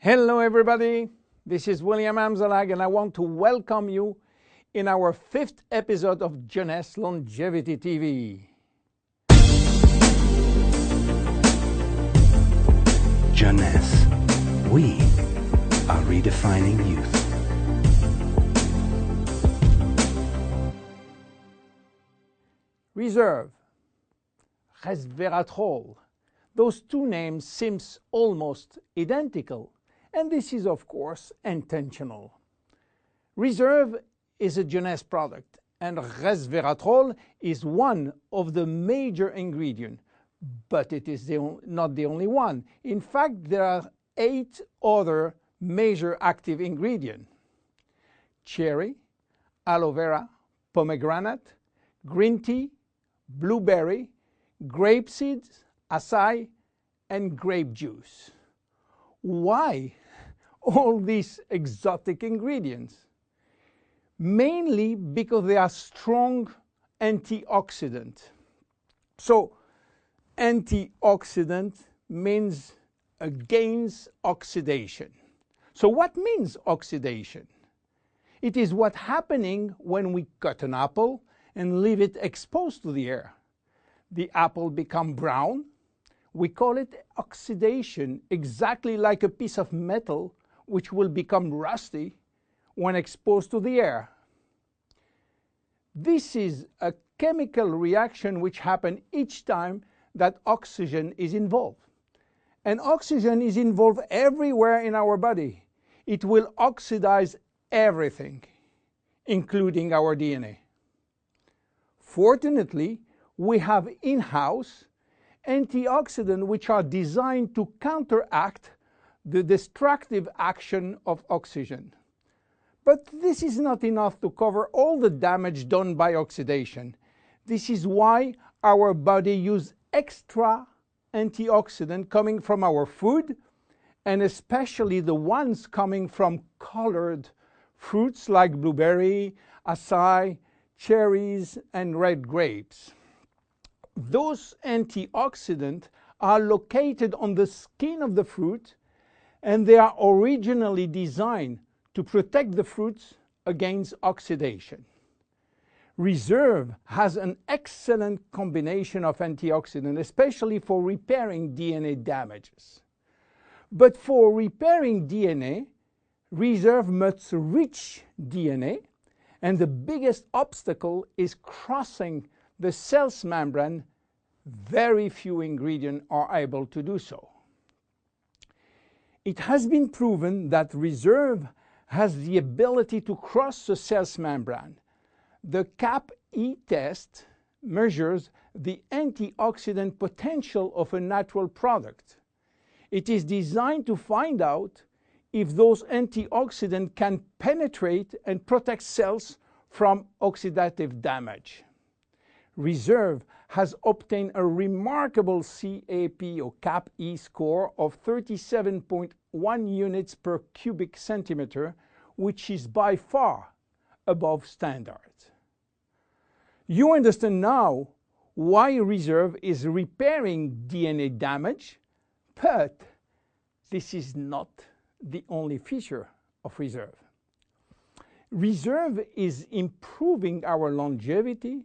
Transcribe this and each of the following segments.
Hello everybody, this is William Amzalag and I want to welcome you in our 5th episode of Jeunesse Longevity TV. Jeunesse, we are redefining youth. Reserve, RESVERATROL, those two names seem almost identical. And this is, of course, intentional. Reserve is a Jeunesse product, and resveratrol is one of the major ingredients, but it is not the only one. In fact, there are 8 other major active ingredients: cherry, aloe vera, pomegranate, green tea, blueberry, grape seeds, acai, and grape juice. Why all these exotic ingredients? Mainly because they are strong antioxidants. So antioxidant means against oxidation. So what means oxidation? It is what's happening when we cut an apple and leave it exposed to the air. The apple becomes brown. We call it oxidation, exactly like a piece of metal which will become rusty when exposed to the air. This is a chemical reaction which happens each time that oxygen is involved. And oxygen is involved everywhere in our body. It will oxidize everything, including our DNA. Fortunately, we have in-house antioxidants which are designed to counteract the destructive action of oxygen. But this is not enough to cover all the damage done by oxidation. This is why our body uses extra antioxidants coming from our food, and especially the ones coming from colored fruits like blueberry, acai, cherries, and red grapes. Those antioxidants are located on the skin of the fruit, and they are originally designed to protect the fruits against oxidation. Reserve has an excellent combination of antioxidants, especially for repairing DNA damages. But for repairing DNA, Reserve must reach DNA, and the biggest obstacle is crossing the cell's membrane. Very few ingredients are able to do so. It has been proven that Reserve has the ability to cross the cell's membrane. The CAP-E test measures the antioxidant potential of a natural product. It is designed to find out if those antioxidants can penetrate and protect cells from oxidative damage. Reserve has obtained a remarkable CAP or CAP-E score of 37.1 units per cubic centimeter, which is by far above standards. You understand now why Reserve is repairing DNA damage, but this is not the only feature of Reserve. Reserve is improving our longevity,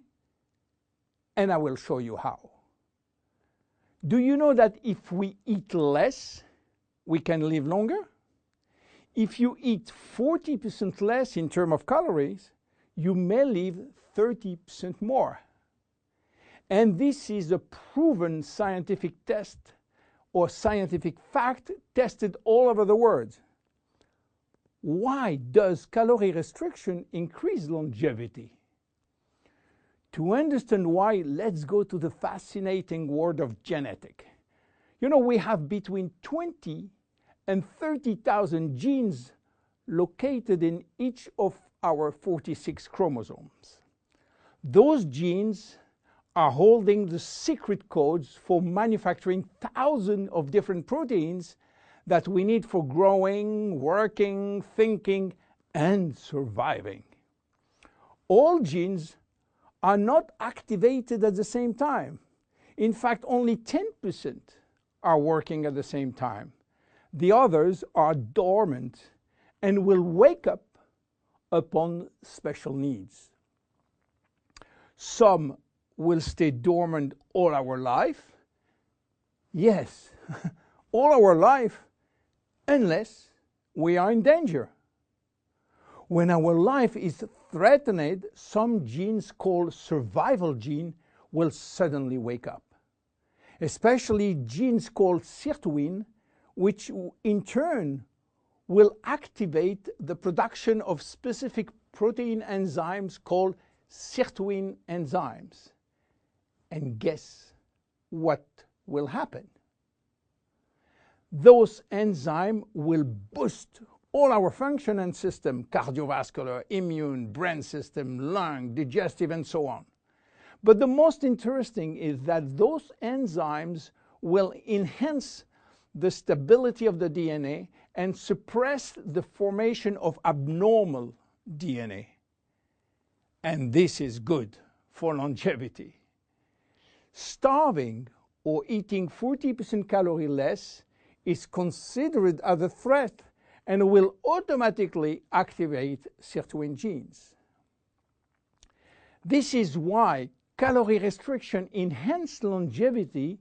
and I will show you how. Do you know that if we eat less, we can live longer? If you eat 40% less in terms of calories, you may live 30% more. And this is a proven scientific test or scientific fact tested all over the world. Why does calorie restriction increase longevity? To understand why, let's go to the fascinating world of genetics. You know, we have between 20 and 30,000 genes located in each of our 46 chromosomes. Those genes are holding the secret codes for manufacturing thousands of different proteins that we need for growing, working, thinking, and surviving. All genes are not activated at the same time. In fact, only 10% are working at the same time. The others are dormant and will wake up upon special needs. Some will stay dormant all our life. Yes, all our life, unless we are in danger. When our life is threatened, some genes called survival gene will suddenly wake up. Especially genes called sirtuin, which in turn will activate the production of specific protein enzymes called sirtuin enzymes. And guess what will happen? Those enzymes will boost all our function and system, cardiovascular, immune, brain system, lung, digestive, and so on. But the most interesting is that those enzymes will enhance the stability of the DNA and suppress the formation of abnormal DNA. And this is good for longevity. Starving or eating 40% calorie less is considered as a threat and will automatically activate sirtuin genes. This is why calorie restriction enhances longevity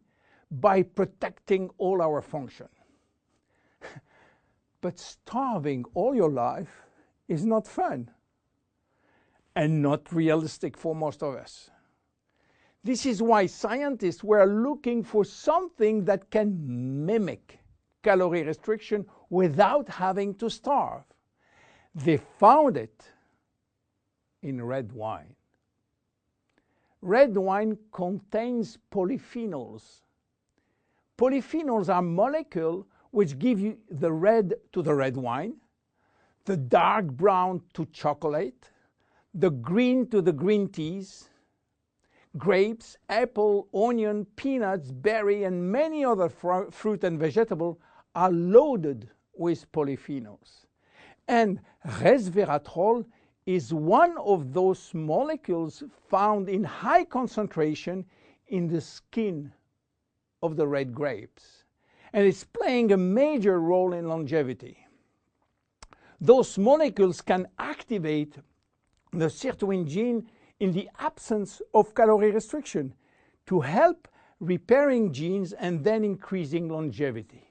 by protecting all our function. But starving all your life is not fun and not realistic for most of us. This is why scientists were looking for something that can mimic calorie restriction without having to starve. They found it in red wine. Red wine contains polyphenols. Polyphenols are molecules which give you the red to the red wine, the dark brown to chocolate, the green to the green teas. Grapes, apple, onion, peanuts, berry, and many other fruit and vegetables are loaded with polyphenols. And resveratrol is one of those molecules found in high concentration in the skin of the red grapes. And it's playing a major role in longevity. Those molecules can activate the sirtuin gene in the absence of calorie restriction to help repairing genes and then increasing longevity.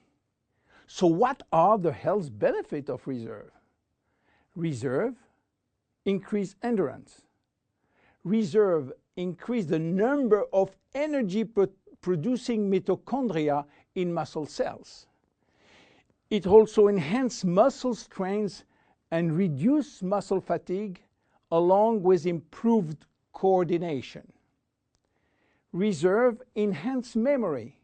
So what are the health benefits of reserve? Reserve increase endurance. Reserve increase the number of energy producing mitochondria in muscle cells. It also enhances muscle strength and reduce muscle fatigue along with improved coordination. Reserve enhances memory.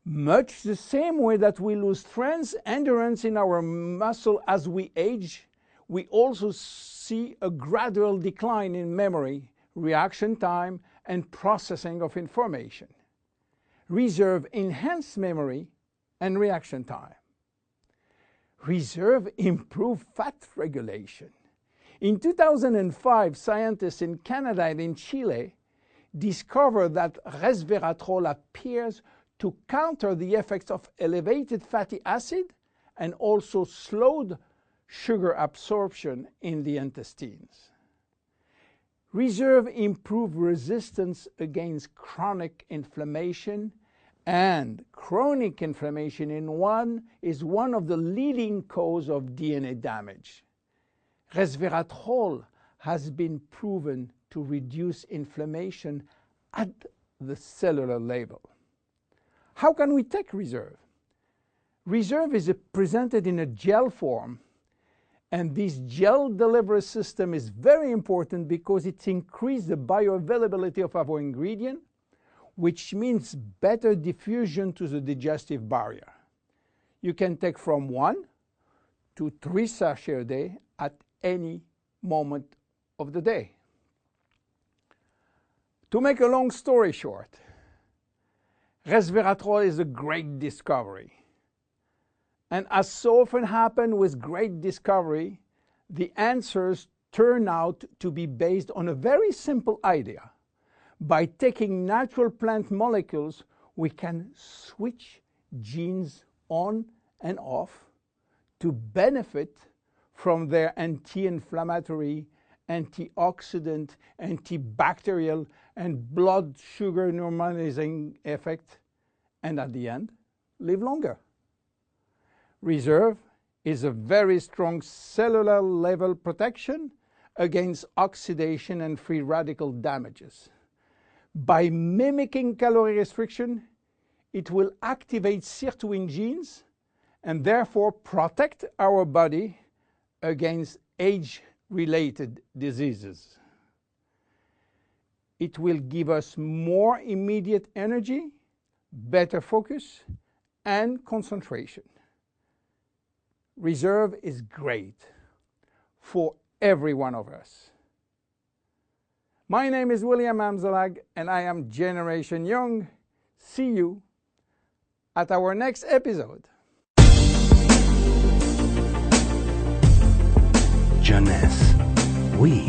Much the same way that we lose strength, endurance in our muscle as we age, we also see a gradual decline in memory, reaction time, and processing of information. Reserve enhances memory and reaction time. Reserve improves fat regulation. In 2005, scientists in Canada and in Chile discovered that resveratrol appears to counter the effects of elevated fatty acid and also slowed sugar absorption in the intestines. Reserve improves resistance against chronic inflammation, and chronic inflammation is one of the leading causes of DNA damage. Resveratrol has been proven to reduce inflammation at the cellular level. How can we take reserve? Reserve is presented in a gel form, and this gel delivery system is very important because it increases the bioavailability of our ingredient, which means better diffusion to the digestive barrier. You can take from 1 to 3 sachets a day at any moment of the day. To make a long story short, resveratrol is a great discovery. And as so often happens with great discovery, the answers turn out to be based on a very simple idea. By taking natural plant molecules, we can switch genes on and off to benefit from their anti-inflammatory, antioxidant, antibacterial, and blood sugar normalizing effect, and at the end, live longer. Reserve is a very strong cellular level protection against oxidation and free radical damages. By mimicking calorie restriction, it will activate sirtuin genes and therefore protect our body against age-related diseases. It will give us more immediate energy, better focus, and concentration. Reserve is great for every one of us. My name is William Amzalag, and I am Generation Young. See you at our next episode. Jeunesse. We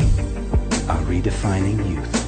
are redefining youth.